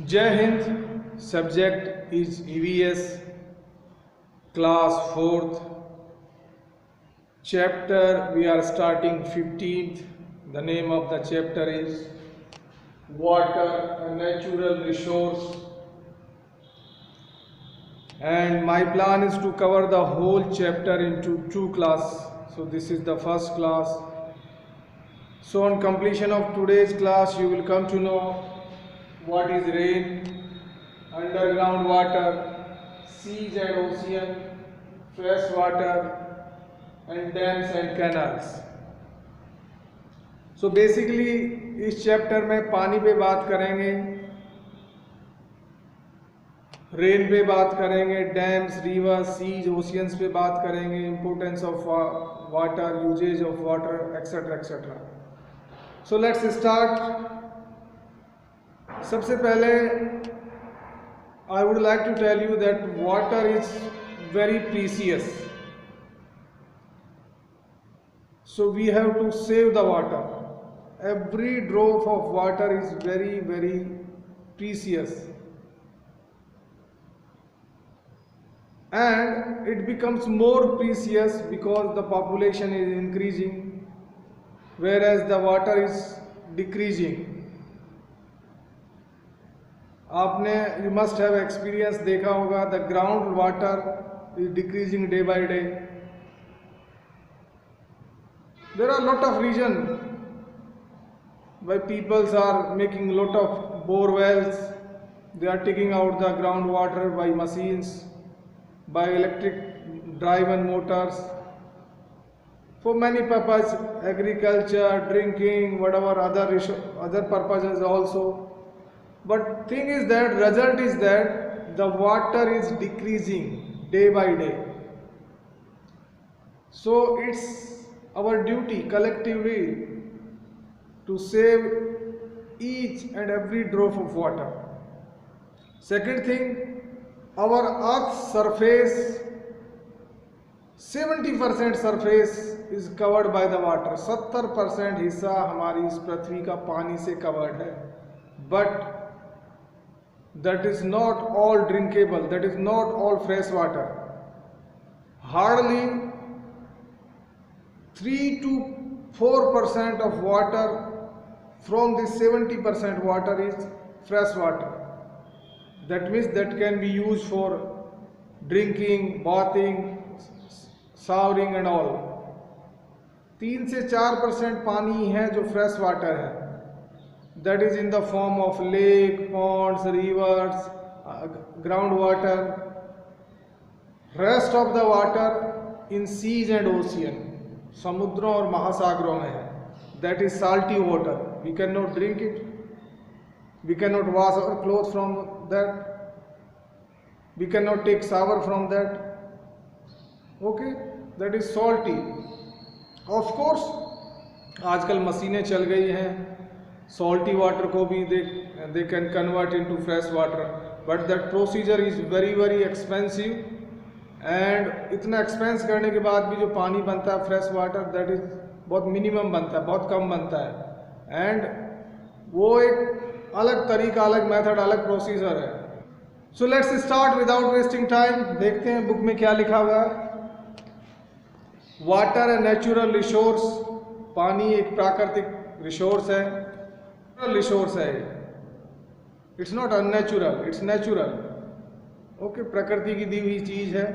Jai Hind, subject is EVS, class 4th, chapter we are starting 15th. The name of the chapter is Water, a Natural Resource. And my plan is to cover the whole chapter into 2 classes. So this is the first class. So on completion of today's class, you will come to know what is rain, underground water, seas and ocean, fresh water, and dams and canals. So basically इस chapter में पानी पे बात करेंगे, rain पे बात करेंगे, dams, reverse, seize, oceans पे बात करेंगे, importance of water, usages of water, etcetera etcetera. So let's start. सबसे पहले I would like to tell you that water is very precious. So we have to save the water. Every drop of water is very, very precious. And it becomes more precious because the population is increasing, whereas the water is decreasing. आपने you must have experience देखा होगा, the ground water is decreasing day by day. There are a lot of reasons why people are making a lot of bore wells. They are taking out the groundwater by machines, by electric driven motors, for many purposes, agriculture, drinking, whatever other purposes also. But thing is that result is that the water is decreasing day by day. So it's our duty collectively to save each and every drop of water. Second thing, our earth's surface, 70% surface is covered by the water. 70% हिस्सा हमारी इस पृथ्वी का पानी से covered है. But that is not all drinkable, that is not all fresh water. Hardly 3 to 4% of water from the 70% water is fresh water. That means that can be used for drinking, bathing, showering and all. 3 से 4% पानी है जो fresh water है. That is in the form of lake, ponds, rivers, groundwater. Rest of the water in seas and ocean, समुद्रों और महासागरों में है. That is salty water. We cannot drink it. We cannot wash our clothes from that. We cannot take shower from that. Okay, that is salty. Of course, आजकल मशीनें चल गई हैं. Salty water को भी they can convert into fresh water, but that procedure is very very expensive. And इतना expense करने के बाद भी जो पानी बनता है फ्रेश वाटर, दैट इज बहुत मिनिमम बनता है, बहुत कम बनता है. एंड वो एक अलग तरीका, अलग मेथड, अलग प्रोसीजर है. सो let's start without wasting time. देखते हैं बुक में क्या लिखा हुआ है. Water a natural resource. पानी एक प्राकृतिक रिसोर्स है, रिसोर्स है. It's not unnatural, it's natural. Okay, प्रकृति की दी हुई चीज है.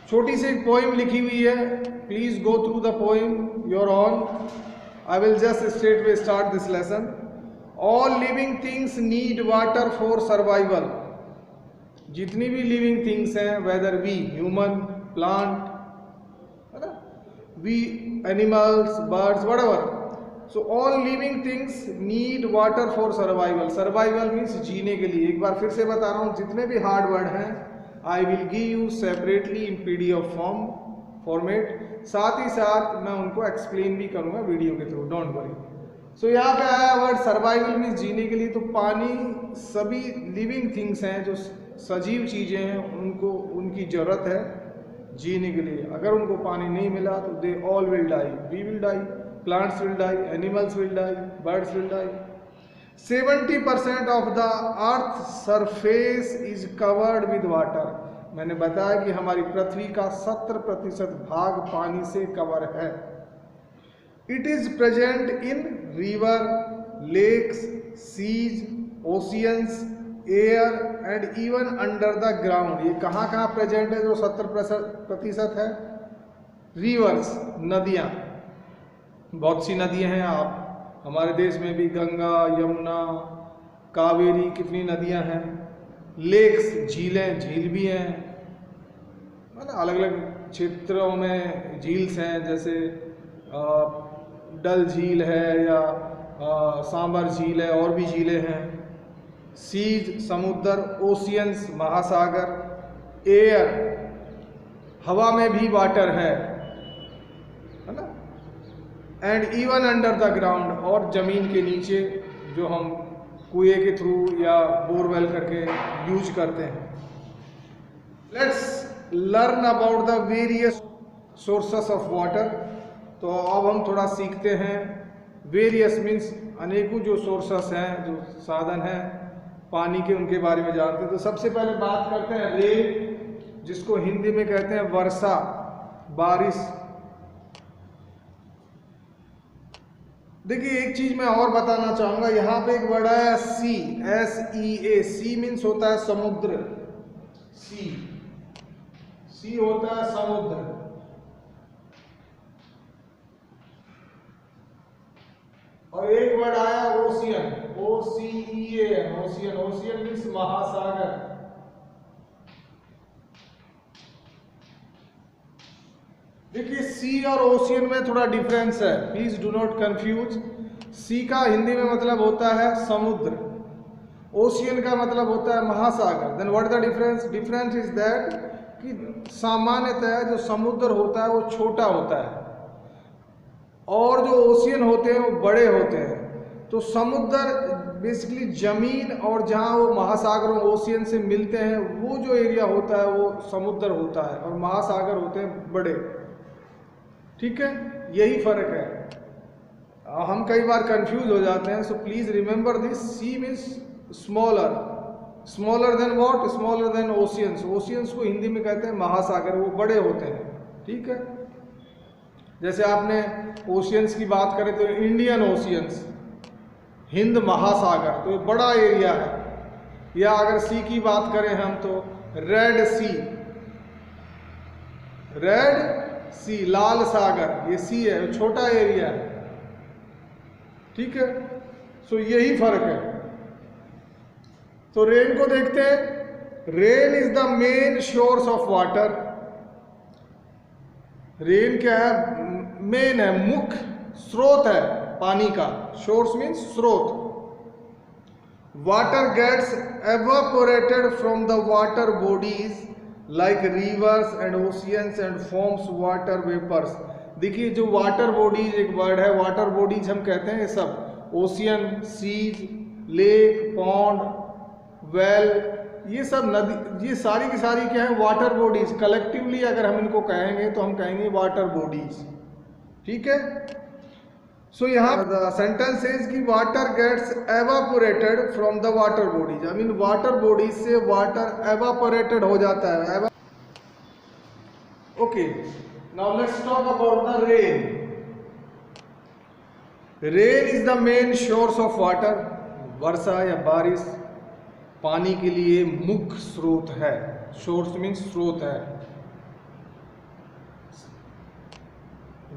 छोटी सी एक पोइम लिखी हुई है. Please go through the poem your own. I will just straight way start this lesson. All living things need water for survival. जितनी भी लिविंग थिंग्स हैं, whether we human, plant, we animals, birds, whatever. So all living things need water for survival. Survival means जीने के लिए. एक बार फिर से बता रहा हूँ, जितने भी हार्ड वर्ड हैं I will give you separately in PDF format. साथ ही साथ मैं उनको एक्सप्लेन भी करूँगा वीडियो के थ्रू. Don't worry. सो यहाँ पे आया वर्ड सर्वाइवल मीन्स जीने के लिए. तो पानी सभी लिविंग थिंग्स हैं, जो सजीव चीज़ें हैं, उनको उनकी ज़रूरत है जीने के लिए. अगर उनको पानी नहीं मिला तो they all will die. We will die. Plants will die, animals will die, birds will die. 70% of the earth surface is covered with water. मैंने बताया कि हमारी पृथ्वी का 70% भाग पानी से कवर है। It is present in river, lakes, seas, oceans, air and even under the ground. ये कहाँ कहाँ प्रेजेंट है जो 70% है? रिवर्स, नदियाँ, बहुत सी नदियाँ हैं। आप हमारे देश में भी गंगा, यमुना, कावेरी, कितनी नदियाँ हैं। लेक्स, झीलें, झील भी हैं, मतलब अलग अलग क्षेत्रों में झील्स हैं, जैसे डल झील है या सांबर झील है, और भी झीलें हैं। सीज, समुद्र, ओशियंस, महासागर, एयर, हवा में भी वाटर है ना, and even under the ground, और जमीन के नीचे जो हम कुएं के थ्रू या बोरवेल करके यूज करते हैं। Let's learn about the various sources of water. तो अब हम थोड़ा सीखते हैं। वेरियस मीन्स अनेकों जो सोर्सेस हैं, जो साधन हैं पानी के, उनके बारे में जानते हैं। तो सबसे पहले बात करते हैं रेन, जिसको हिंदी में कहते हैं वर्षा, बारिश। देखिए एक चीज मैं और बताना चाहूंगा, यहाँ पे एक वर्ड है सी, SEA। सी मीन्स होता है समुद्र, सी होता है समुद्र। और एक वर्ड आया ocean, OCEAN, ocean. Ocean means महासागर। देखिए सी और ओशियन में थोड़ा डिफरेंस है, प्लीज डू नॉट कंफ्यूज। सी का हिंदी में मतलब होता है समुद्र, ओशियन का मतलब होता है महासागर। Then what the difference? Difference is that कि सामान्यतः जो समुद्र होता है वो छोटा होता है, और जो ओशियन होते हैं वो बड़े होते हैं। तो समुद्र बेसिकली जमीन, और जहाँ वो महासागरों ओशियन से मिलते हैं वो जो एरिया होता है वो समुद्र होता है, और महासागर होते हैं बड़े। ठीक है, यही फर्क है। हम कई बार कंफ्यूज हो जाते हैं। So please remember this. Sea means smaller, smaller than what? Smaller than oceans. Oceans को हिंदी में कहते हैं महासागर, वो बड़े होते हैं। ठीक है, जैसे आपने ओशियंस की बात करें तो इंडियन ओशियंस, हिंद महासागर, तो ये बड़ा एरिया है। या अगर सी की बात करें हम तो रेड सी, रेड सी, लाल सागर, ये सी है, छोटा एरिया है। ठीक है, सो यही फर्क है। तो रेन को देखते हैं। Rain is the main source of water. Rain क्या है? मेन है, मुख्य स्रोत है पानी का। सोर्स मीन्स स्रोत। Water gets evaporated from the water bodies like rivers and oceans and forms water vapours. देखिए जो वाटर बॉडीज, एक वर्ड है वाटर बॉडीज, हम कहते हैं ये सब ocean, seas, lake, pond, well, ये सब नदी, ये सारी की सारी क्या है? Water bodies. कलेक्टिवली अगर हम इनको कहेंगे तो हम कहेंगे वाटर बॉडीज। ठीक है, सो यहाँ द सेंटेंस इज कि water gets evaporated from the water bodies. I mean water bodies से वाटर एवापोरेटेड हो जाता है। Okay, now let's talk about the rain. Rain is the main source of water. वर्षा या बारिश पानी के लिए मुख्य स्रोत है। सोर्स मीन्स स्रोत है।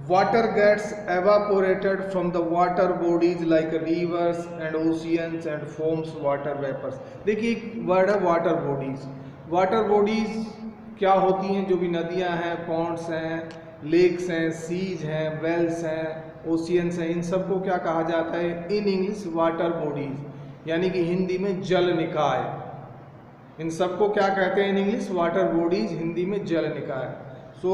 Water gets evaporated from the water bodies like rivers and oceans and forms water vapors। देखिए एक वर्ड है वाटर बॉडीज। वाटर बॉडीज क्या होती हैं? जो भी नदियां हैं, पॉन्ड्स हैं, लेक्स हैं, सीज हैं, वेल्स हैं, ओशियंस हैं, इन सबको क्या कहा जाता है इन इंग्लिश? वाटर बॉडीज, यानी कि हिंदी में जल निकाय। इन सबको क्या कहते हैं in English? Water bodies, Hindi में जल निकाय। सो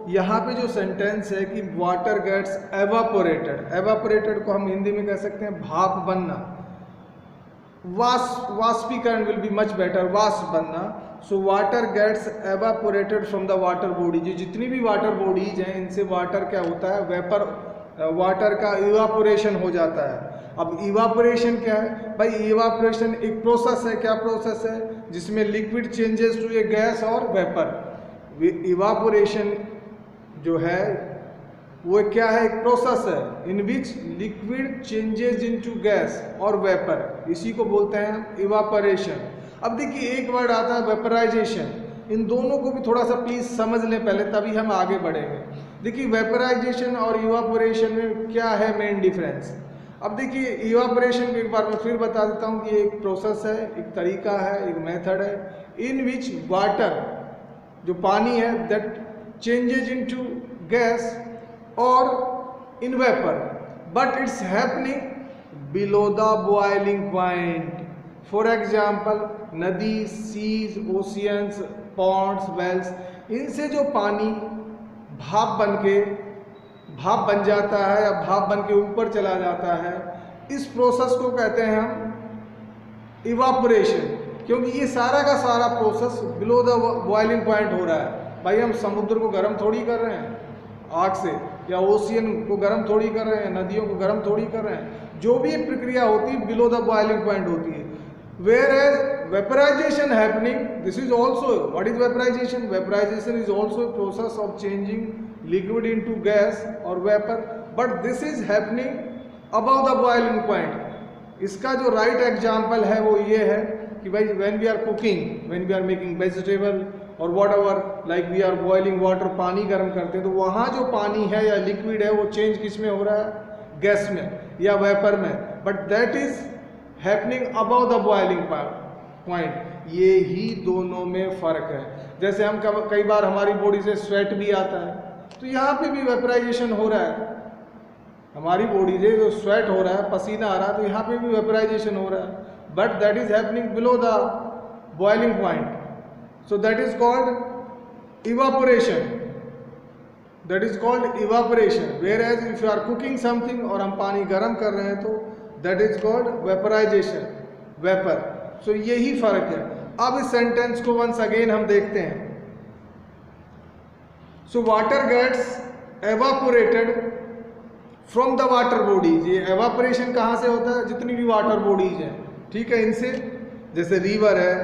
यहाँ पे जो सेंटेंस है कि वाटर गेट्स एवापोरेटेड, एवापोरेटेड को हम हिंदी में कह सकते हैं भाप बनना। वाष्पीकरण विल बी मच बेटर, वाष्प बनना। So water gets evaporated from the water body. जो जितनी भी वाटर बॉडीज हैं इनसे वाटर क्या होता है? वेपर, वाटर का इवापोरेशन हो जाता है। अब इवापोरेशन क्या है भाई? इवापोरेशन एक प्रोसेस है। क्या प्रोसेस है? जिसमें liquid changes to a gas और वेपर। इवापोरेशन जो है वो क्या है? एक प्रोसेस है in which liquid changes into gas और वेपर, इसी को बोलते हैं इवापोरेशन। अब देखिए एक वर्ड आता है वेपराइजेशन, इन दोनों को भी थोड़ा सा प्लीज समझ लें पहले, तभी हम आगे बढ़ेंगे। देखिए वेपराइजेशन और इवापोरेशन में क्या है मेन डिफरेंस। अब देखिए इवापोरेशन को एक बार मैं फिर बता देता हूँ कि एक प्रोसेस है, एक तरीका है, एक मेथड है इन विच वाटर जो पानी है दैट चेंजेज इनटू गैस और in vapour, but it's happening below the boiling point. For example नदी, सीज, ओशियंस, पॉन्ड्स, वेल्स, इनसे जो पानी भाप बन जाता है या भाप बन के ऊपर चला जाता है, इस प्रोसेस को कहते हैं हम इवापोरेशन। क्योंकि ये सारा का सारा process below the boiling point हो रहा है। भाई हम समुद्र को गर्म थोड़ी कर रहे हैं आग से, या ओशियन को गर्म थोड़ी कर रहे हैं, नदियों को गर्म थोड़ी कर रहे हैं। जो भी प्रक्रिया होती है बिलो द बॉइलिंग पॉइंट होती है। Whereas vaporization happening, this is also, what is vaporization? Vaporization is also a process of changing liquid into gas or vapor, but this is happening above the boiling point। इसका जो right example है वो ये है कि भाई when we are cooking, when we are making vegetable or whatever, like we are boiling water, पानी गर्म करते हैं, तो वहाँ जो पानी है या liquid है वो change किस में हो रहा है? गैस में या वेपर में, but that is happening above the boiling point. ये ही दोनों में फ़र्क है। जैसे हम कई बार हमारी बॉडी से स्वेट भी आता है, तो यहाँ पे भी वेपराइजेशन हो रहा है। हमारी बॉडी से जो स्वेट हो रहा है, पसीना आ रहा है, तो यहाँ पे भी वेपराइजेशन हो रहा है, but that is happening below the boiling point. So that is called evaporation. That is called evaporation. Whereas if you are cooking something और हम पानी गर्म कर रहे हैं तो that is called vaporisation, vapour. So यही फर्क है। अब इस सेंटेंस को वंस अगेन हम देखते हैं। So water gets evaporated from the water bodies. ये एवापोरेशन कहाँ से होता है? जितनी भी वाटर बॉडीज हैं, ठीक है, इनसे, जैसे रिवर है,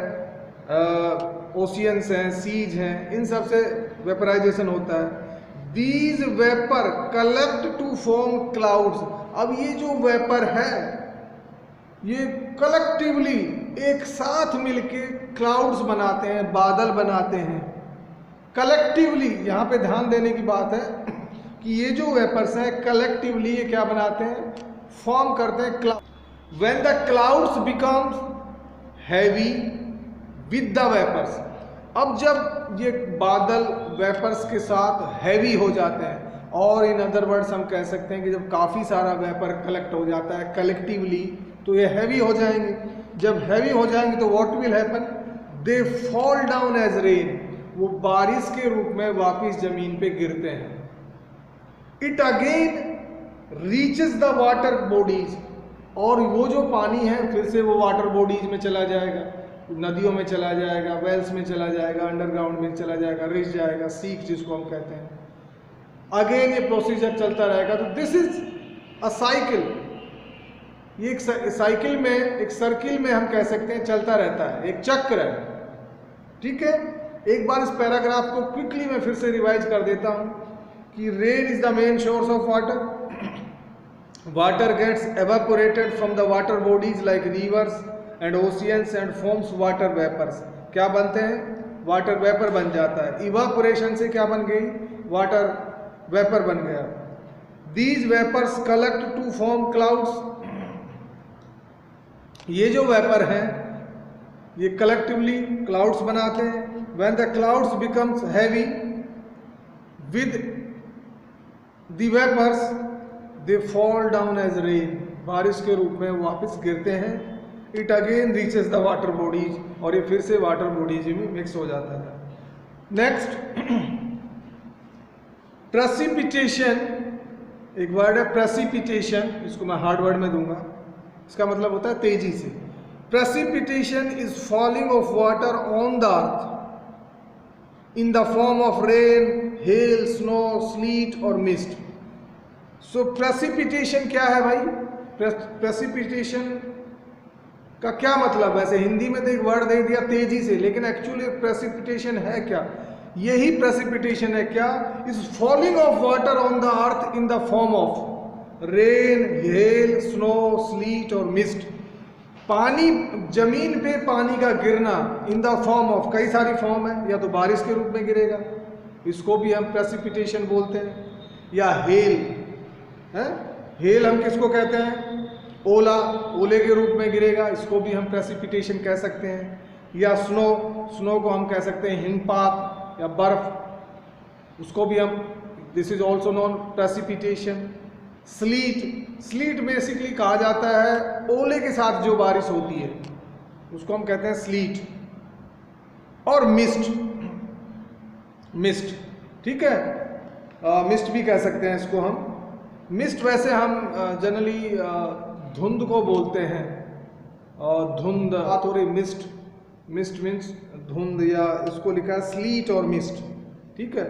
ओशियंस हैं, सीज हैं, इन सब से वेपराइजेशन होता है। These vapor collect to form clouds। अब ये जो वेपर है ये कलेक्टिवली एक साथ मिलके क्लाउड्स बनाते हैं, बादल बनाते हैं। कलेक्टिवली, यहाँ पे ध्यान देने की बात है कि ये जो वेपर्स हैं कलेक्टिवली ये क्या बनाते हैं? फॉर्म करते हैं cloud. When the clouds becomes heavy with the vapours. अब जब ये बादल वेपर्स के साथ हैवी हो जाते हैं, और इन अदर वर्ड्स हम कह सकते हैं कि जब काफ़ी सारा वेपर कलेक्ट हो जाता है कलेक्टिवली, तो ये हैवी हो जाएंगे। जब हैवी हो जाएंगे तो what will happen? They fall down as rain. वो बारिश के रूप में वापस जमीन पे गिरते हैं। It again reaches the water bodies. और वो जो पानी है फिर से वो वाटर बॉडीज में चला जाएगा, नदियों में चला जाएगा, वेल्स में चला जाएगा, अंडरग्राउंड में चला जाएगा, रिच जाएगा, सीख जिसको हम कहते हैं। अगेन ये प्रोसीजर चलता रहेगा। तो दिस इज अ साइकिल। ये एक साइकिल में, एक सर्किल में हम कह सकते हैं चलता रहता है, एक चक्र है, ठीक है। एक बार इस पैराग्राफ को क्विकली मैं फिर से रिवाइज कर देता हूं कि rain is the main source of water. Water gets evaporated from the water bodies like rivers and oceans and forms water vapours. क्या बनते हैं? वाटर वेपर बन जाता है। इवापोरेशन से क्या बन गई? वाटर वेपर बन गया। These vapours collect to form clouds. ये जो वेपर हैं ये कलेक्टिवली क्लाउड्स बनाते हैं। When the clouds becomes heavy with the vapours they fall down as rain. बारिश के रूप में वापस गिरते हैं। It again reaches the water bodies, और ये फिर से वाटर बॉडीज में मिक्स हो जाता है। Next, precipitation. एक वर्ड है प्रेसिपिटेशन, इसको मैं हार्ड वर्ड में दूंगा। इसका मतलब होता है तेजी से। Precipitation is falling of water on the earth in the form of rain, hello, snow, slit और मिस्ट। सो प्रेसिपिटेशन क्या है भाई? प्रेसिपिटेशन का क्या मतलब? वैसे हिंदी में तो एक वर्ड दे दिया तेजी से, लेकिन एक्चुअली प्रेसिपिटेशन है क्या? यही प्रेसिपिटेशन है क्या? Is falling of water on the earth in the form of rain, hello, snow, slit और मिस्ट। पानी, जमीन पे पानी का गिरना इन द फॉर्म ऑफ, कई सारी फॉर्म है, या तो बारिश के रूप में गिरेगा, इसको भी हम प्रेसिपिटेशन बोलते हैं, या हेल है। हेल हम किसको कहते हैं? ओला, ओले के रूप में गिरेगा, इसको भी हम प्रेसिपिटेशन कह सकते हैं। या स्नो, स्नो को हम कह सकते हैं हिमपात या बर्फ, उसको भी हम, this is also non precipitation. Slit, slit basically कहा जाता है ओले के साथ जो बारिश होती है, उसको हम कहते हैं स्लीट। और मिस्ट, मिस्ट, ठीक है, मिस्ट भी कह सकते हैं इसको हम। मिस्ट वैसे हम जनरली धुंध को बोलते हैं, धुंध, थोड़ी मिस्ट, मिस्ट मीन्स धुंध, या इसको लिखा है स्लीट और मिस्ट, ठीक है।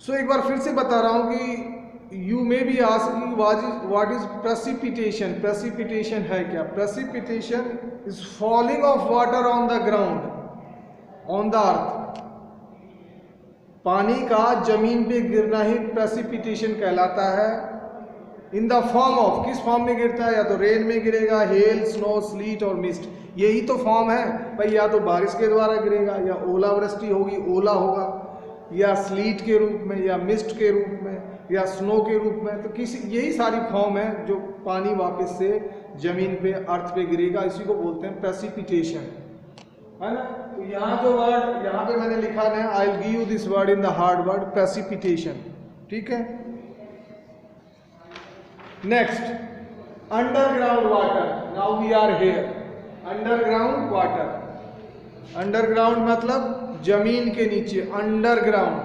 सो एक बार फिर से बता रहा हूं कि you may be asking what is precipitation. Precipitation है क्या? Precipitation is falling of water on the ground, on the अर्थ। पानी का जमीन पे गिरना ही प्रेसिपिटेशन कहलाता है। इन द फॉर्म ऑफ, किस फॉर्म में गिरता है? या तो रेन में गिरेगा, हेल, स्नो, स्लीट और मिस्ट, यही तो फॉर्म है भाई। या तो बारिश के द्वारा गिरेगा, या ओलावृष्टि होगी, ओला होगा, या स्लीट के रूप में, या मिस्ट के रूप में, या स्नो के रूप में। तो किसी, यही सारी फॉर्म है जो पानी वापस से जमीन पे, अर्थ पे गिरेगा, इसी को बोलते हैं प्रेसिपिटेशन, है ना। तो यहाँ जो वर्ड यहाँ पे मैंने लिखा है, I will give you this word in the hard word, precipitation, ठीक है। Next, underground water. Now we are here, underground water. Underground मतलब जमीन के नीचे, अंडरग्राउंड,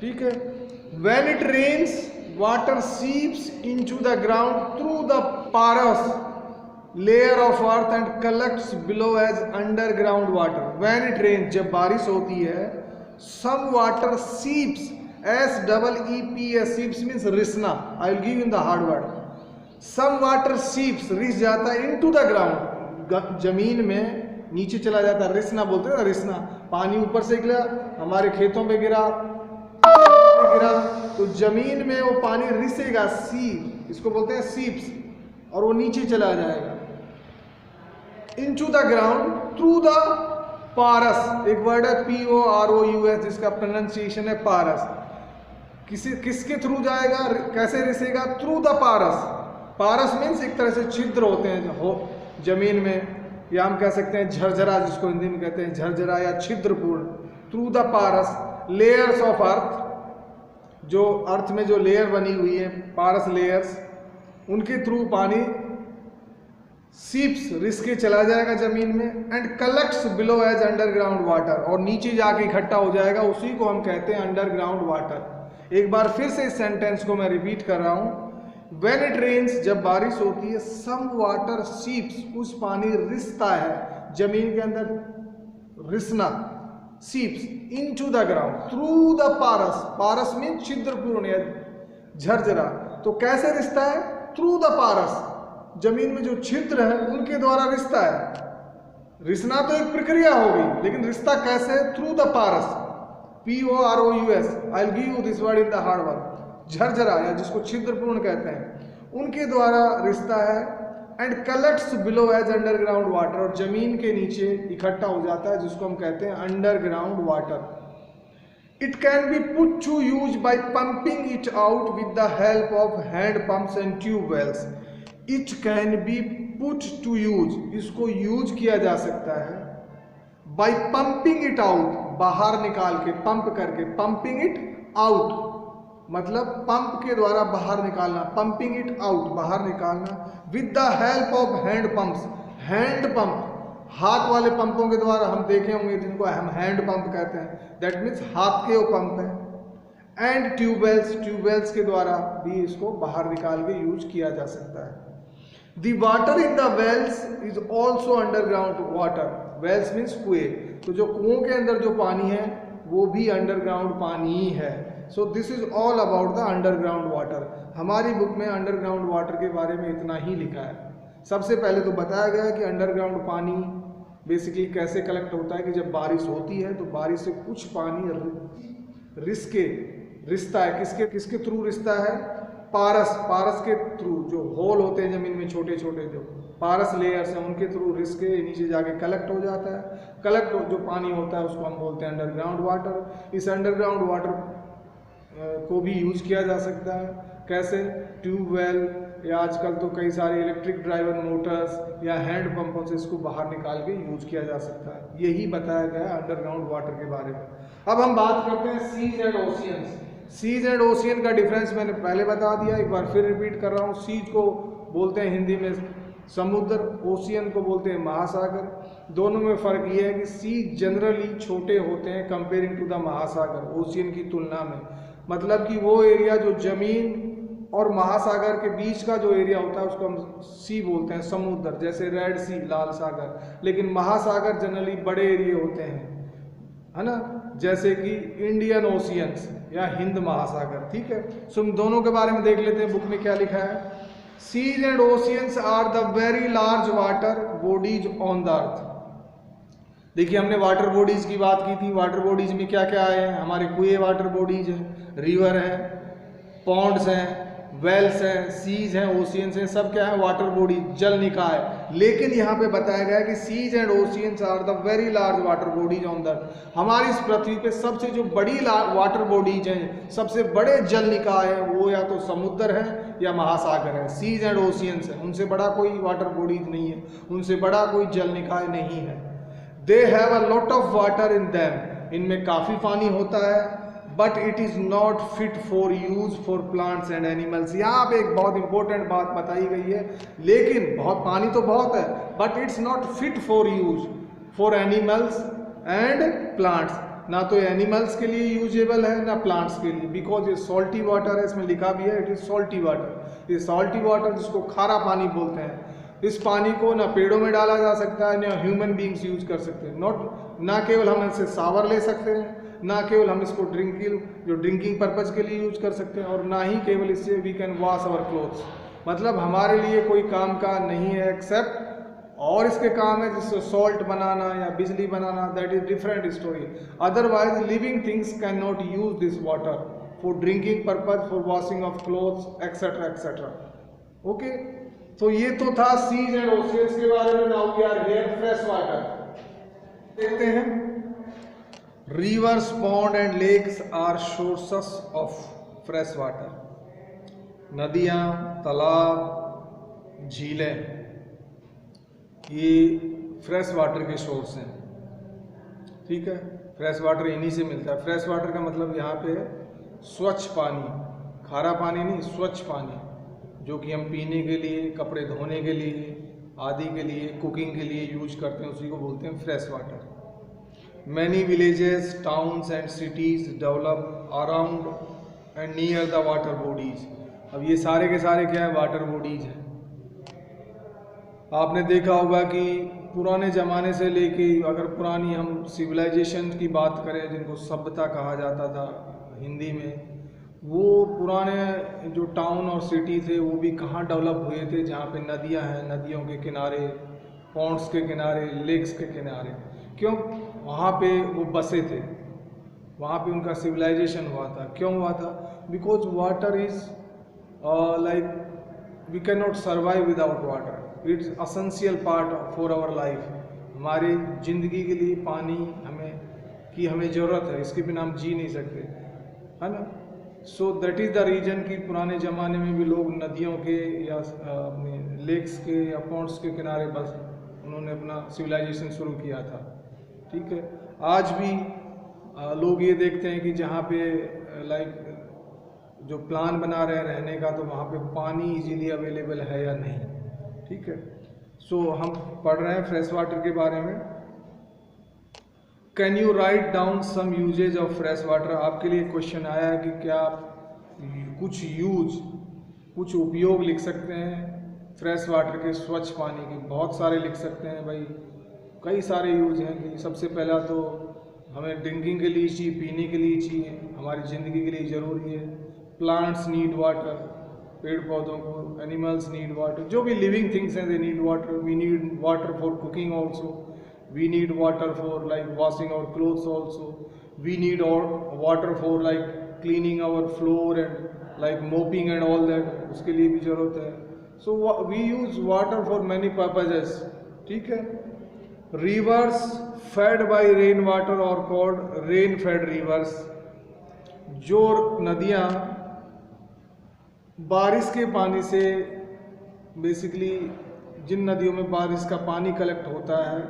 ठीक है। When it rains water seeps into the ground through the porous layer of earth and collects below as underground water. When it rains, जब बारिश होती है, some water seeps, S-E-E-P-S, seeps means रिसना, I will give you the hard word. Some water seeps, रिस जाता है into the ground, जमीन में नीचे चला जाता है, रिसना बोलते हैं ना, रिसना। पानी ऊपर से गिरा, हमारे खेतों में गिरा, तो जमीन में वो पानी रिसेगा, सीप, इसको बोलते हैं सीप्स, और वो नीचे चला जाएगा into the ground through the porous. एक वर्ड है POROUS, जिसका प्रोनाउंसिएशन है पारस। किसके थ्रू जाएगा, कैसे रिसेगा? Through the porous. Porous means एक तरह से छिद्र होते हैं जमीन में, या हम कह सकते हैं झरझरा, जिसको हिंदी में कहते हैं झरझरा या छिद्रपूर्ण। Through the porous, layers of earth, जो अर्थ में जो लेयर बनी हुई है, पारस लेयर्स, उनके थ्रू पानी सीप्स, रिस के चला जाएगा जमीन में, and collects below as underground water, और नीचे जाके इकट्ठा हो जाएगा, उसी को हम कहते हैं अंडरग्राउंड वाटर। एक बार फिर से इस सेंटेंस को मैं रिपीट कर रहा हूं। व्हेन इट रेन्स, जब बारिश होती है, सम वाटर सीप्स, कुछ पानी रिसता है जमीन के अंदर, रिसना, seeps into the ground through the porous. Porous में छिद्रपूर्ण या झरझरा। तो कैसे रिश्ता है? थ्रू द पारस, जमीन में जो छिद्र है उनके द्वारा रिश्ता है। रिसना तो एक प्रक्रिया होगी, लेकिन रिश्ता कैसे? Through the Paras, POROUS, I will give you this word in the hard word, झरझरा, या जिसको छिद्रपूर्ण कहते हैं, उनके द्वारा रिश्ता है। And collects below as underground water, और जमीन के नीचे इकट्ठा हो जाता है, जिसको हम कहते हैं underground water. It can be put to use by pumping it out with the help of hand pumps and tube wells. It can be put to use, इसको यूज किया जा सकता है बाय पंपिंग इट आउट, बाहर निकाल के, pump करके, pumping it out मतलब पंप के द्वारा बाहर निकालना, पंपिंग इट आउट, बाहर निकालना, with the help of hand pumps. Hand pump, हाथ वाले पंपों के द्वारा, हम देखे होंगे जिनको हम हैंड पंप कहते हैं, दैट मीन्स हाथ के वो पंप है। एंड ट्यूबवेल्स, ट्यूबवेल्स के द्वारा भी इसको बाहर निकाल के यूज किया जा सकता है। The water in the wells is also underground water. Wells means कुएं, तो जो कुओं के अंदर जो पानी है वो भी अंडरग्राउंड पानी ही है। So this is all about the underground water. हमारी बुक में अंडरग्राउंड वाटर के बारे में इतना ही लिखा है। सबसे पहले तो बताया गया है कि अंडरग्राउंड पानी बेसिकली कैसे कलेक्ट होता है कि जब बारिश होती है तो बारिश से कुछ पानी रिसता है। किसके थ्रू रिसता है? पारस के थ्रू। जो होल होते हैं ज़मीन में छोटे छोटे, जो पारस लेयर्स हैं, उनके थ्रू रिस के नीचे जाके कलेक्ट हो जाता है। जो पानी होता है उसको हम बोलते हैं अंडरग्राउंड वाटर। इस अंडरग्राउंड वाटर को भी यूज किया जा सकता है। कैसे? ट्यूबवेल या आजकल तो कई सारे इलेक्ट्रिक ड्राइवर मोटर्स या हैंड पंपों से इसको बाहर निकाल के यूज किया जा सकता है। यही बताया गया है अंडरग्राउंड वाटर के बारे में। अब हम बात करते हैं seas and oceans. Seas and ocean का डिफरेंस मैंने पहले बता दिया, एक बार फिर रिपीट कर रहा हूँ। सीज को बोलते हैं हिंदी में समुद्र, ओशियन को बोलते हैं महासागर। दोनों में फ़र्क ये है कि सी जनरली छोटे होते हैं कंपेयरिंग टू द महासागर, ओशियन की तुलना में। मतलब कि वो एरिया जो ज़मीन और महासागर के बीच का जो एरिया होता है उसको हम सी बोलते हैं, समुद्र, जैसे रेड सी, लाल सागर। लेकिन महासागर जनरली बड़े एरिया होते हैं, है ना, जैसे कि इंडियन ओशियंस या हिंद महासागर। ठीक है, सो हम दोनों के बारे में देख लेते हैं बुक में क्या लिखा है। Seas and oceans are the very large water bodies on the earth. देखिए, हमने वाटर बॉडीज की बात की थी। वाटर बॉडीज में क्या क्या आए हैं? हमारे कुएं वाटर बॉडीज हैं, रिवर हैं, पॉन्ड्स हैं, वेल्स हैं, सीज हैं, ओशियंस हैं, सब क्या है? वाटर बॉडी, जल निकाय। लेकिन यहाँ पे बताया गया है कि seas and oceans are the very large water bodies on the earth. हमारी इस पृथ्वी पे सबसे जो बड़ी वाटर बॉडीज हैं, सबसे बड़े जल निकाय हैं, वो या तो समुद्र है या महासागर है। सीज एंड ओशियंस है, उनसे बड़ा कोई वाटर बॉडीज नहीं है, उनसे बड़ा कोई जल निकाय नहीं है। They have a lot of water in them. इनमें काफ़ी पानी होता है। But it is not fit for use for plants and animals. यहाँ पे एक बहुत इंपॉर्टेंट बात बताई गई है। लेकिन बहुत पानी तो बहुत है, but it's not fit for use for animals and plants. ना तो एनिमल्स के लिए यूजेबल है ना प्लांट्स के लिए, बिकॉज ये सॉल्टी वाटर है। इसमें लिखा भी है इट इज़ सॉल्टी वाटर। ये सॉल्टी वाटर जिसको खारा पानी बोलते हैं, इस पानी को ना पेड़ों में डाला जा सकता है ना ह्यूमन बींग्स यूज कर सकते हैं। ना केवल हम इससे सावर ले सकते हैं, ना केवल हम इसको ड्रिंकिंग पर्पज के लिए यूज कर सकते हैं, और ना ही केवल इससे we can wash our clothes. मतलब हमारे लिए कोई काम का नहीं है एक्सेप्ट, और इसके काम है जिससे सॉल्ट बनाना या बिजली बनाना, that is different story. Otherwise living things can not use this water for drinking purpose, for washing of clothes etcetera etcetera. Okay, तो ये तो था सीज एंड ओशियंस के बारे में। Now we are here fresh water. देखते हैं। Rivers, pond and lakes are sources of fresh water. नदियाँ, तालाब, झीलें, ये फ्रेश वाटर के सोर्स हैं। ठीक है, फ्रेश वाटर इन्हीं से मिलता है। फ्रेश वाटर का मतलब यहाँ पे है स्वच्छ पानी, खारा पानी नहीं, स्वच्छ पानी, जो कि हम पीने के लिए, कपड़े धोने के लिए आदि के लिए, कुकिंग के लिए यूज करते हैं, उसी को बोलते हैं fresh water. Many villages, towns and cities develop around and near the water bodies. अब ये सारे के सारे क्या है? वाटर बॉडीज हैं। आपने देखा होगा कि पुराने ज़माने से लेके, अगर पुरानी हम सिविलाइजेशन की बात करें, जिनको सभ्यता कहा जाता था हिंदी में, वो पुराने जो टाउन और सिटी थे वो भी कहाँ डेवलप हुए थे? जहाँ पे नदियाँ हैं, नदियों के किनारे, पॉन्ड्स के किनारे, लेक्स के किनारे। क्यों? वहाँ पे वो बसे थे, वहाँ पे उनका सिविलाइजेशन हुआ था। क्यों हुआ था? Because water is like we can not survive without water. It's essential part for our life. हमारी ज़िंदगी के लिए पानी हमें ज़रूरत है, इसके बिना हम जी नहीं सकते, है ना। So that is the reason कि पुराने ज़माने में भी लोग नदियों के या अपने लेक्स के या पॉन्ड्स के किनारे बस उन्होंने अपना सिविलाइजेशन शुरू किया था। ठीक है, आज भी लोग ये देखते हैं कि जहाँ पे लाइक जो प्लान बना रहे हैं रहने का, तो वहाँ पे पानी इजीली अवेलेबल है या नहीं। ठीक है, सो हम पढ़ रहे हैं फ्रेश वाटर के बारे में। Can you write down some usages of fresh water? आपके लिए क्वेश्चन आया है कि क्या आप कुछ उपयोग लिख सकते हैं फ्रेश वाटर के, स्वच्छ पानी के? बहुत सारे लिख सकते हैं भाई, कई सारे यूज हैं। कि सबसे पहला तो हमें ड्रिंकिंग के लिए चाहिए, पीने के लिए चाहिए, हमारी ज़िंदगी के लिए ज़रूरी है। प्लांट्स नीड वाटर, पेड़ पौधों को, एनिमल्स नीड वाटर, जो भी लिविंग थिंग्स हैं they need water. We need water for cooking also, we need water for like washing our clothes also, we need water for like cleaning our floor and like mopping and all that, उसके लिए भी ज़रूरत है। So we use water for many purposes, ठीक है। Rivers fed by rain water और called rain fed rivers. जो नदियाँ बारिश के पानी से, बेसिकली जिन नदियों में बारिश का पानी कलेक्ट होता है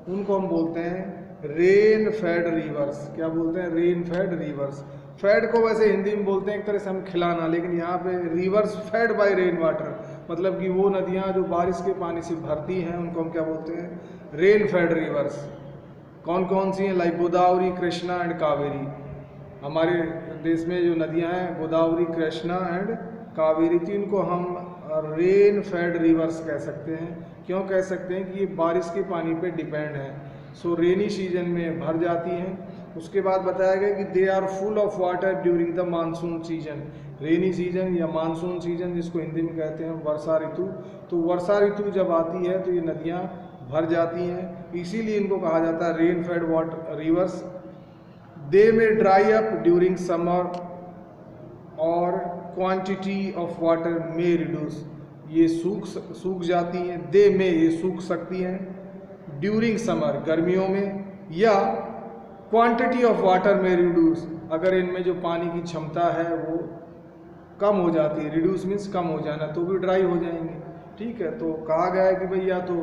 उनको हम बोलते हैं रेन फेड रिवर्स। क्या बोलते हैं? Rain fed reverse. फेड को वैसे हिंदी में बोलते हैं एक तरह से हम खिलाना, लेकिन यहाँ पे reverse fed by rain water, मतलब कि वो नदियाँ जो बारिश के पानी से भरती हैं उनको हम क्या बोलते हैं? Rain fed reverse. कौन कौन सी हैं? Like Godavari, Krishna and Kaveri. हमारे देश में जो नदियाँ हैं गोदावरी, कृष्णा एंड कावेरी, तो इनको हम रेन फेड रिवर्स कह सकते हैं। क्यों कह सकते हैं? कि ये बारिश के पानी पे डिपेंड है। सो रेनी सीजन में भर जाती हैं। उसके बाद बताया गया कि they are full of water during the monsoon season. Rainy season या मानसून सीजन जिसको हिंदी में कहते हैं वर्षा ऋतु, तो वर्षा ऋतु जब आती है तो ये नदियाँ भर जाती हैं, इसीलिए इनको कहा जाता है रेन फेड वाटर रिवर्स। दे में ड्राई अप ड्यूरिंग समर और क्वांटिटी ऑफ वाटर में रिड्यूस। ये सूख जाती हैं। दे में ये सूख सकती हैं ड्यूरिंग समर गर्मियों में, या क्वांटिटी ऑफ वाटर में रिड्यूस, अगर इनमें जो पानी की क्षमता है वो कम हो जाती है। रिड्यूस मीन्स कम हो जाना, तो भी ड्राई हो जाएंगे, ठीक है। तो कहा गया है कि भाई या तो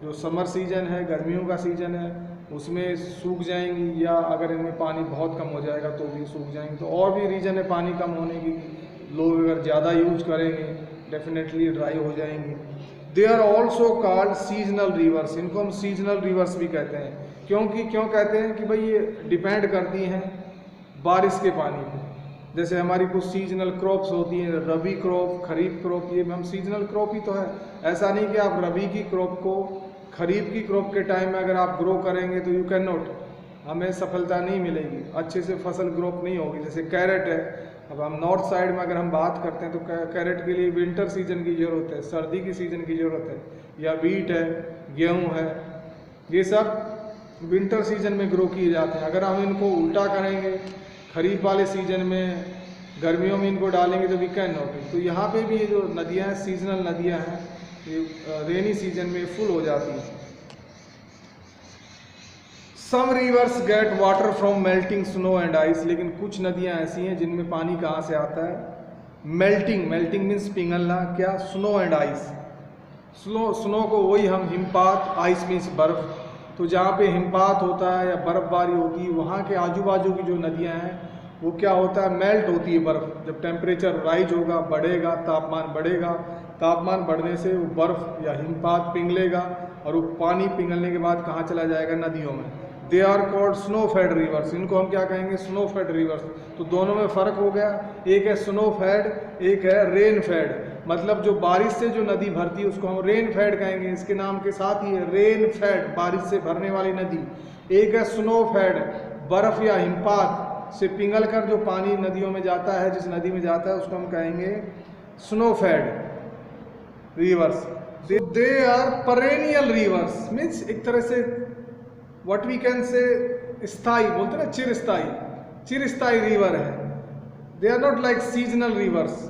जो समर सीजन है, गर्मियों का सीजन है, उसमें सूख जाएंगी, या अगर इनमें पानी बहुत कम हो जाएगा तो भी सूख जाएंगी। तो और भी रीज़न है पानी कम होने की, लोग अगर ज़्यादा यूज करेंगे डेफिनेटली ड्राई हो जाएंगी। They are also called seasonal rivers. इनको हम सीजनल रिवर्स भी कहते हैं। क्यों कहते हैं? कि भाई ये डिपेंड करती हैं बारिश के पानी पे। जैसे हमारी कुछ सीजनल क्रॉप्स होती हैं, रबी क्रॉप, खरीफ क्रॉप, ये हम सीजनल क्रॉप ही तो है। ऐसा नहीं कि आप रबी की क्रॉप को खरीफ की क्रॉप के टाइम में अगर आप ग्रो करेंगे तो यू कैन नॉट, हमें सफलता नहीं मिलेगी, अच्छे से फसल ग्रोथ नहीं होगी। जैसे कैरेट है, अब हम नॉर्थ साइड में अगर हम बात करते हैं तो कैरेट के लिए विंटर सीजन की ज़रूरत है, सर्दी की सीज़न की ज़रूरत है, या बीट है, गेहूँ है, ये सब विंटर सीजन में ग्रो किए जाते हैं। अगर हम इनको उल्टा करेंगे, खरीफ वाले सीजन में गर्मियों में इनको डालेंगे तो वी कैन नॉट। तो यहाँ पे भी ये जो नदियाँ हैं, सीजनल नदियाँ हैं, ये रेनी सीजन में फुल हो जाती हैं। Some rivers get water from melting snow and ice. लेकिन कुछ नदियाँ ऐसी हैं जिनमें पानी कहाँ से आता है? मेल्टिंग मीन्स पिघलना। क्या? Snow and ice. स्नो को वही हम हिमपात, आइस मीन्स बर्फ। तो जहाँ पे हिमपात होता है या बर्फबारी होती है, वहाँ के आजू बाजू की जो नदियाँ हैं वो क्या होता है? मेल्ट होती है बर्फ़। जब टेम्परेचर राइज होगा, बढ़ेगा, तापमान बढ़ेगा, तापमान बढ़ने से वो बर्फ़ या हिमपात पिघलेगा, और वो पानी पिघलने के बाद कहाँ चला जाएगा? नदियों में। They are called snow fed rivers. इनको हम क्या कहेंगे? Snow fed rivers. तो दोनों में फ़र्क हो गया, एक है स्नो फेड, एक है रेन फेड। मतलब जो बारिश से जो नदी भरती है उसको हम रेन फेड कहेंगे, इसके नाम के साथ ही है रेन फेड, बारिश से भरने वाली नदी। एक है स्नो फेड, बर्फ़ या हिमपात से पिघल कर जो पानी नदियों में जाता है, जिस नदी में जाता है उसको हम कहेंगे snow fed rivers. They are perennial rivers, means एक तरह से व्हाट वी कैन से स्थाई बोलते हैं ना, चिरस्थाई रिवर है। They are not like seasonal rivers.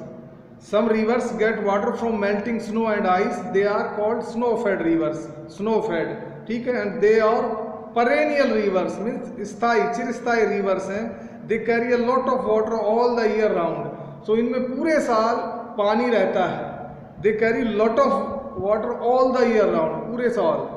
Some rivers get water from melting snow and ice, they are called snow fed rivers, snow fed, ठीक है। And they are perennial rivers means स्थाई, चिरस्थाई रिवर्स हैं। They carry a lot of water all the year round. So इनमें पूरे साल पानी रहता है। They carry lot of water all the year round, पूरे साल।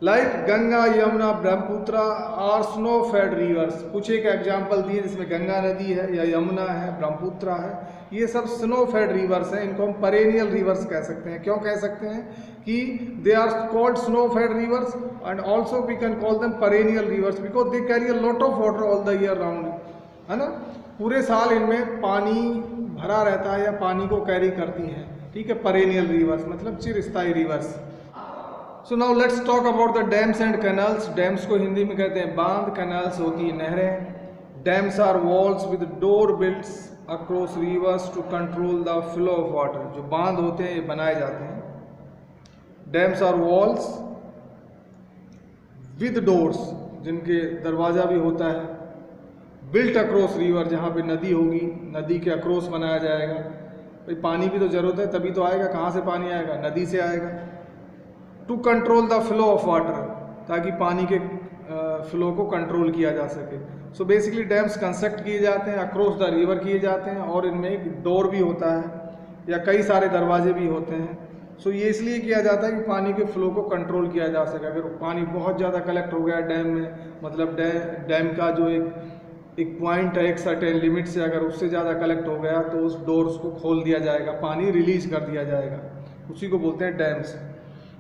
Like Ganga, Yamuna, Brahmaputra are snow fed rivers. कुछ एक एग्जाम्पल दिए जिसमें गंगा नदी है या यमुना है, ब्रह्मपुत्र है, ये सब स्नो फेड रिवर्स हैं। इनको हम परेनियल रिवर्स कह सकते हैं। क्यों कह सकते हैं? कि they are called snow fed rivers and also we can call them perennial rivers because they carry a lot of water all the year round, है ना। पूरे साल इनमें पानी भरा रहता है या पानी को कैरी करती हैं, ठीक है। परेनियल रिवर्स मतलब चिरस्थाई rivers. So now let's talk about the dams and canals. Dams को हिंदी में कहते हैं बांध, कैनाल्स होती हैं नहरें। Dams are walls with door builts across rivers to control the flow of water. जो बांध होते हैं ये बनाए जाते हैं। Dams are walls with doors, जिनके दरवाज़ा भी होता है, बिल्ट अक्रॉस रिवर, जहाँ पे नदी होगी, नदी के अक्रॉस बनाया जाएगा। भाई पानी की तो ज़रूरत है, तभी तो आएगा। कहाँ से पानी आएगा? नदी से आएगा। To control the flow of water, ताकि पानी के फ्लो को कंट्रोल किया जा सके। सो बेसिकली डैम्स कंस्ट्रक्ट किए जाते हैं, अक्रॉस द रिवर किए जाते हैं, और इनमें एक डोर भी होता है या कई सारे दरवाजे भी होते हैं। सो ये इसलिए किया जाता है कि पानी के फ्लो को कंट्रोल किया जा सके। अगर पानी बहुत ज़्यादा कलेक्ट हो गया डैम में, मतलब डैम का जो एक पॉइंट है, एक सर्टेन लिमिट से अगर उससे ज़्यादा कलेक्ट हो गया तो उस डोर्स को खोल दिया जाएगा, पानी रिलीज कर दिया जाएगा। उसी को बोलते हैं dams.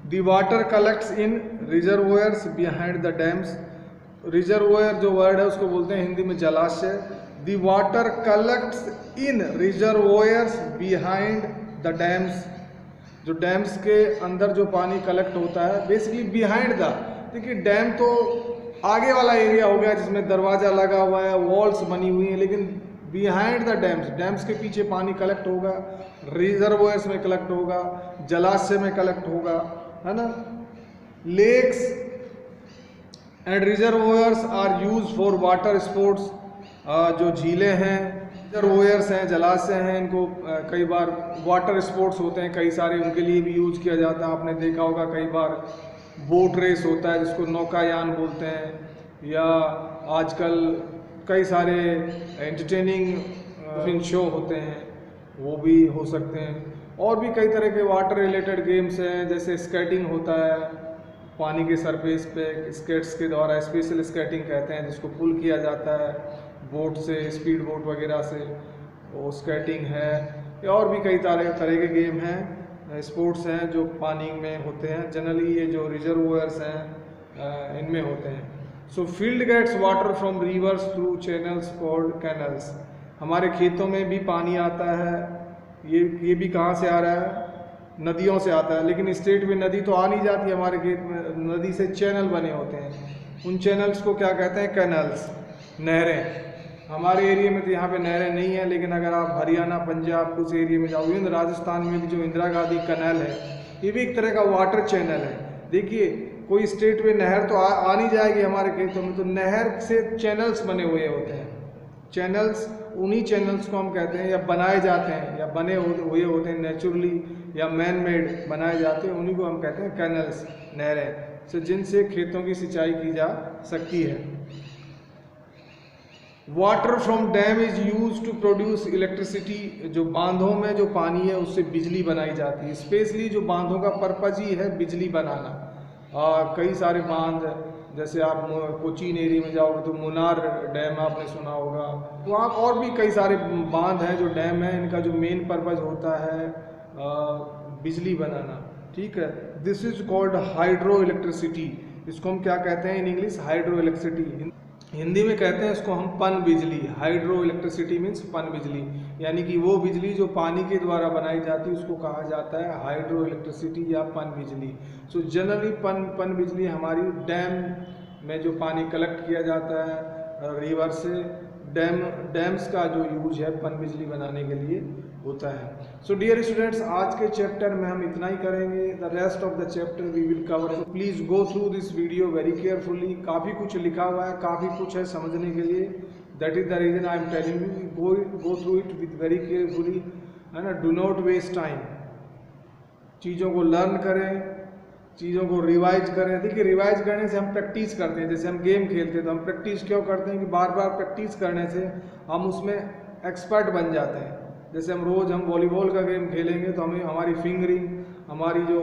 The water collects in reservoirs behind the dams. Reservoir जो वर्ड है उसको बोलते हैं हिंदी में जलाशय। The water collects in reservoirs behind the dams. जो डैम्स के अंदर जो पानी कलेक्ट होता है, बेसिकली बिहाइंड द, देखिए डैम तो आगे वाला एरिया हो गया जिसमें दरवाज़ा लगा हुआ है, वॉल्स बनी हुई हैं, लेकिन बिहाइंड द डैम्स, डैम्स के पीछे पानी कलेक्ट होगा, रिजर्वोयर्स में कलेक्ट होगा, जलाशय में कलेक्ट होगा, है ना। Lakes and reservoirs are use for water sports. जो झीलें हैं, रिजर्वोयर्स हैं, जलाशय हैं, इनको कई बार वाटर स्पोर्ट्स होते हैं कई सारे, उनके लिए भी यूज किया जाता है। आपने देखा होगा कई बार बोट रेस होता है जिसको नौकायान बोलते हैं, या आजकल कई सारे एंटरटेनिंग शो होते हैं, वो भी हो सकते हैं। और भी कई तरह के वाटर रिलेटेड गेम्स हैं, जैसे स्केटिंग होता है पानी के सरफेस पे, स्केट्स के द्वारा, स्पेशल स्केटिंग कहते हैं जिसको पुल किया जाता है बोट से, स्पीड बोट वगैरह से, वो स्केटिंग है। और भी कई तरह के गेम हैं, स्पोर्ट्स हैं जो पानी में होते हैं। जनरली ये जो रिजर्वोयर्स हैं इनमें होते हैं। So field gets water from rivers through channels called canals. हमारे खेतों में भी पानी आता है, ये भी कहाँ से आ रहा है? नदियों से आता है। लेकिन स्टेट में नदी तो आ नहीं जाती हमारे खेत में, नदी से चैनल बने होते हैं। उन चैनल्स को क्या कहते हैं? कैनल्स, नहरें। हमारे एरिया में तो यहाँ पे नहरें नहीं है, लेकिन अगर आप हरियाणा, पंजाब कुछ एरिया में जाओगे, राजस्थान में भी जो इंदिरा गांधी कैनाल है, ये भी एक तरह का वाटर चैनल है। देखिए कोई स्टेट में नहर तो आ नहीं जाएगी हमारे खेतों में, तो नहर से चैनल्स बने हुए होते हैं। चैनल्स, उन्हीं चैनल्स को हम कहते हैं, या बनाए जाते हैं, या बने हुए होते हैं नेचुरली, या मैन मेड बनाए जाते हैं, उन्हीं को हम कहते हैं कैनल्स, नहरें, से जिनसे खेतों की सिंचाई की जा सकती है। Water from dam is use to produce electricity. जो बांधों में जो पानी है उससे बिजली बनाई जाती है। स्पेशली जो बांधों का पर्पज ही है बिजली बनाना। कई सारे बांध, जैसे आप कोचीन एरिया में जाओगे तो मुन्नार डैम आपने सुना होगा, वहाँ और भी कई सारे बांध हैं जो डैम है, इनका जो मेन पर्पज होता है बिजली बनाना। ठीक है, this is called hydro electricity. इसको हम क्या कहते हैं in English? Hydro electricity. Hindi में कहते हैं इसको हम पन बिजली। हाइड्रो इलेक्ट्रिसिटी मीन्स पन बिजली, यानी कि वो बिजली जो पानी के द्वारा बनाई जाती है उसको कहा जाता है हाइड्रो इलेक्ट्रिसिटी या पन बिजली। सो जनरली पन बिजली हमारी डैम में जो पानी कलेक्ट किया जाता है रिवर से, डैम्स का जो यूज है पन बिजली बनाने के लिए होता है। सो डियर स्टूडेंट्स, आज के चैप्टर में हम इतना ही करेंगे। The rest of the chapter we will cover. So please go through this video very carefully. काफ़ी कुछ लिखा हुआ है, काफ़ी कुछ है समझने के लिए। That is the reason I am telling you, go through it with very carefully, है ना। Do not waste time. चीज़ों को लर्न करें, चीज़ों को रिवाइज करें। देखिए रिवाइज करने से हम प्रैक्टिस करते हैं। जैसे हम गेम खेलते हैं तो हम प्रैक्टिस क्यों करते हैं कि बार बार प्रैक्टिस करने से हम उसमें एक्सपर्ट बन जाते हैं। जैसे हम रोज़ हम वॉलीबॉल का गेम खेलेंगे तो हमें हमारी फिंगरिंग, हमारी जो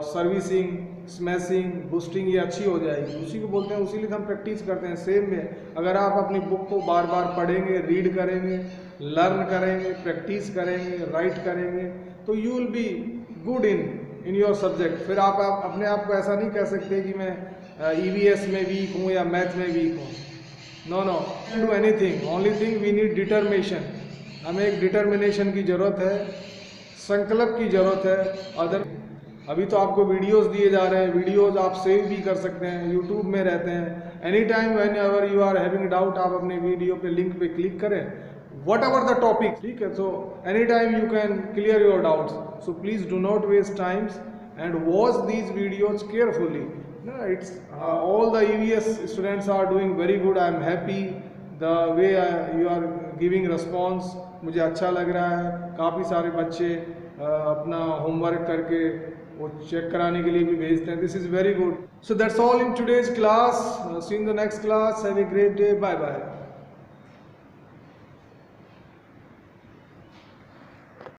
सर्विसिंग, स्मैशिंग, बूस्टिंग ये अच्छी हो जाएगी। उसी को बोलते हैं, उसी लिए हम प्रैक्टिस करते हैं। सेम में अगर आप अपनी बुक को बार बार पढ़ेंगे, रीड करेंगे, लर्न करेंगे, प्रैक्टिस करेंगे, राइट करेंगे, तो you will be good in your subject. फिर आप अपने आप को ऐसा नहीं कह सकते कि मैं EVS में वीक हूँ या मैथ में वीक हूँ। No, do anything, only thing we need determination. हमें एक डिटर्मिनेशन की ज़रूरत है, संकल्प की ज़रूरत है। अभी तो आपको वीडियोस दिए जा रहे हैं, वीडियोस आप सेव भी कर सकते हैं, यूट्यूब में रहते हैं। Any time whenever you are having doubt, आप अपने वीडियो पे लिंक पे क्लिक करें, वट एवर द टॉपिक, ठीक है। So any time you can clear your doubts, so please do not waste times and watch these videos carefully. No, it's all the EVS students are doing very good. I am happy the way you are giving response. मुझे अच्छा लग रहा है, काफ़ी सारे बच्चे अपना homework करके वो चेक कराने के लिए भी भेजते हैं. This is very good. So that's all in today's class. See you in the next class. Have a great day. Bye bye.